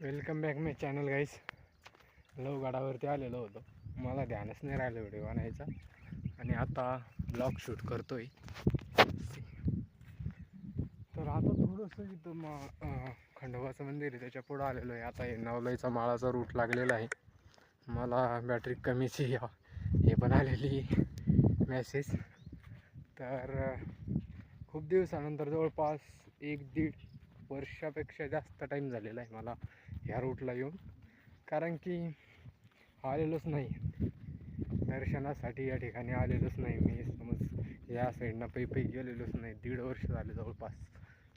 Welcome back माय channel गाईस. लवगडावरती आलेलो होतो, मला ध्यानच नाही राहिलं व्हिडिओ बनायचा आणि आता ब्लॉग शूट करतोय. तर आता थोडंसं इथं खंडोबाचं मंदिर आहे त्याच्या पुढं आलेलो आहे. आता हे नवलाईचा माळाचा रूट लागलेला आहे. मला बॅटरी कमीची हे पण आलेली मेसेज. तर खूप दिवसानंतर जवळपास 1-1.5 वर्षापेक्षा जास्त टाईम झालेला आहे मला ह्या रूटला येऊन, कारण की आलेलोच नाही दर्शनासाठी. या ठिकाणी आलेलोच नाही मी, समज या साईडनं पै गेलेलोच नाही. 1.5 वर्ष झाले जवळपास.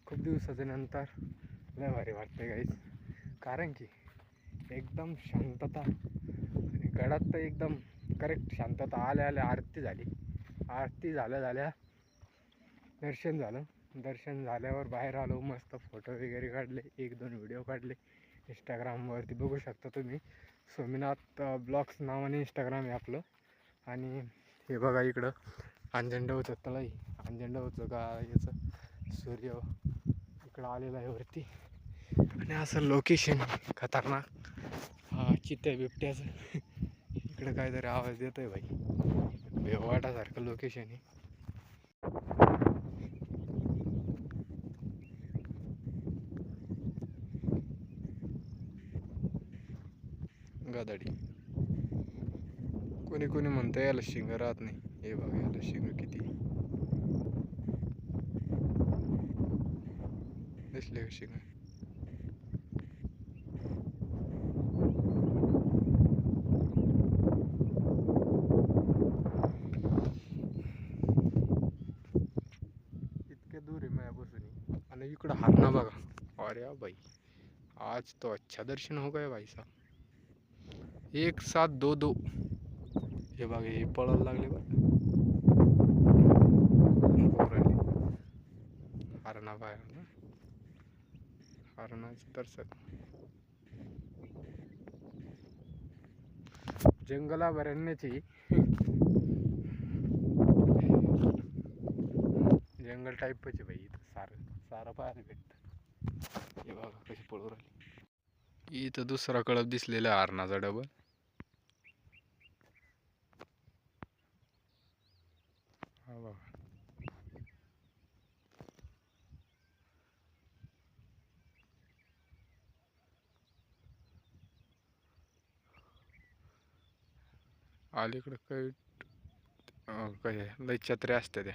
खूप दिवसाच्या नंतर लय भारी वाटते गाईस, कारण की एकदम शांतता आणि गडात तर एकदम करेक्ट शांतता. आल्या आरती झाली, आरती झाल्या दर्शन झालं. दर्शन झाल्यावर बाहेर आलो, मस्त फोटो वगैरे काढले, 1-2 व्हिडिओ काढले. इंस्टाग्रामवरती बघू शकता तुम्ही, सोमीनाथ ब्लॉग्स नावाने इंस्टाग्राम आहे आपलं. आणि हे बघा इकडं अंजनडवचं तळं, अंजनडवचं का याचं सूर्य इकडं आलेलं आहे वरती. आणि असं लोकेशन खतरनाक. हा चित्त्या बिबट्याचं इकडं काहीतरी आवाज देतोय भाई, भेवाटासारखं लोकेशन आहे. गदाडी कोणी म्हणतं याला शिंग राहत नाही. हे बघा याला शिंग किती दिसले का शिंग. इतके दूर आहे मायापासून. आणि इकडं हरणा बघा. अरे भाई आज तो अच्छा दर्शन हो गया भाई साहब, 1-7-2-2. हे बघा हे पळायला लागले बघ, हरणा बाहेर ना, हरणाचं दर्शन. जंगल अभयारण्याची जंगल टाईपच भाई. इथं सारं पाहायला भेटतं. हे बघा कशी पळू राहिली. इथं दुसरा कळप दिसलेला हरणाचा डबल. हा बघा अलीकडं काही लय छत्र्या असते त्या.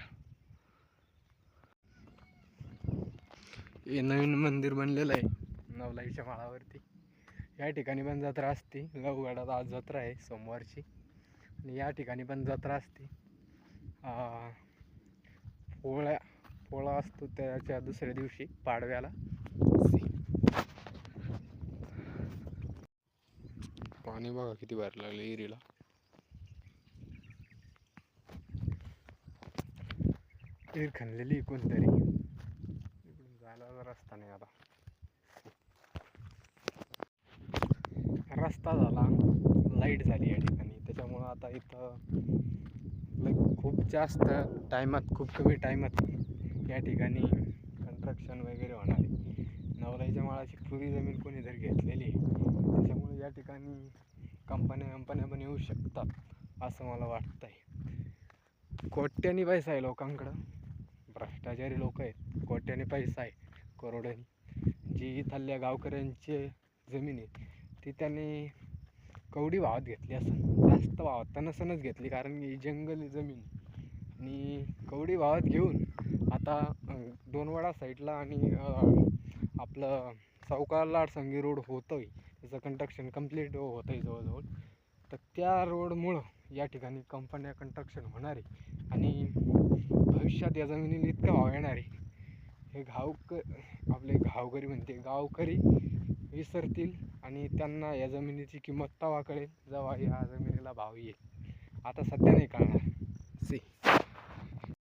हे नवीन मंदिर बनलेलं आहे नवलाईच्या माळावरती. या ठिकाणी पण जत्रा असते. लवगडात आज जत्रा आहे सोमवारची, आणि या ठिकाणी पण जत्रा असते. पोळा असतो त्याच्या दुसऱ्या दिवशी पाडव्याला. पाणी बघा किती बाहेर लागलं एरीला. ईर खणलेली कोणतरी, इकडून जायला रस्ता नाही. आता रस्ता झाला, लाईट झाली या ठिकाणी, त्याच्यामुळं आता इथं खूप जास्त टायमात, खूप कमी टायमात या ठिकाणी कन्स्ट्रक्शन वगैरे होणार आहे. नवलाईच्या माळाची पुरी जमीन कोणी जर घेतलेली आहे, त्याच्यामुळे या ठिकाणी कंपन्या पण येऊ शकतात असं मला वाटतं आहे. कोट्यानी पैसा आहे लोकांकडं, भ्रष्टाचारी लोक आहेत, कोट्यानी पैसा आहे, करोडांनी. जी इथल्या गावकऱ्यांची जमीन आहे ती त्यांनी कवडी भावात घेतली असेल, जास्त भावात तर नसनच घेतली, कारण की जंगली जमीन. आणि कवडी भावात घेऊन आता दोनवडा साईडला आणि आपलं सावकार लाडसंगी रोड होतं आहे, त्याचं कंस्ट्रक्शन कंप्लीट होतं आहे जवळजवळ. तर त्या रोडमुळं या ठिकाणी कंपन्या कंस्ट्रक्शन होणार आहे आणि भविष्यात या जमिनीला इतका भाव येणार आहे, हे आपले गावकरी विसरतील आणि त्यांना या जमिनीची किंमत तेव्हा कळेल जेव्हा या जमिनीला भाव येईल. आता सध्या नाही कळणार.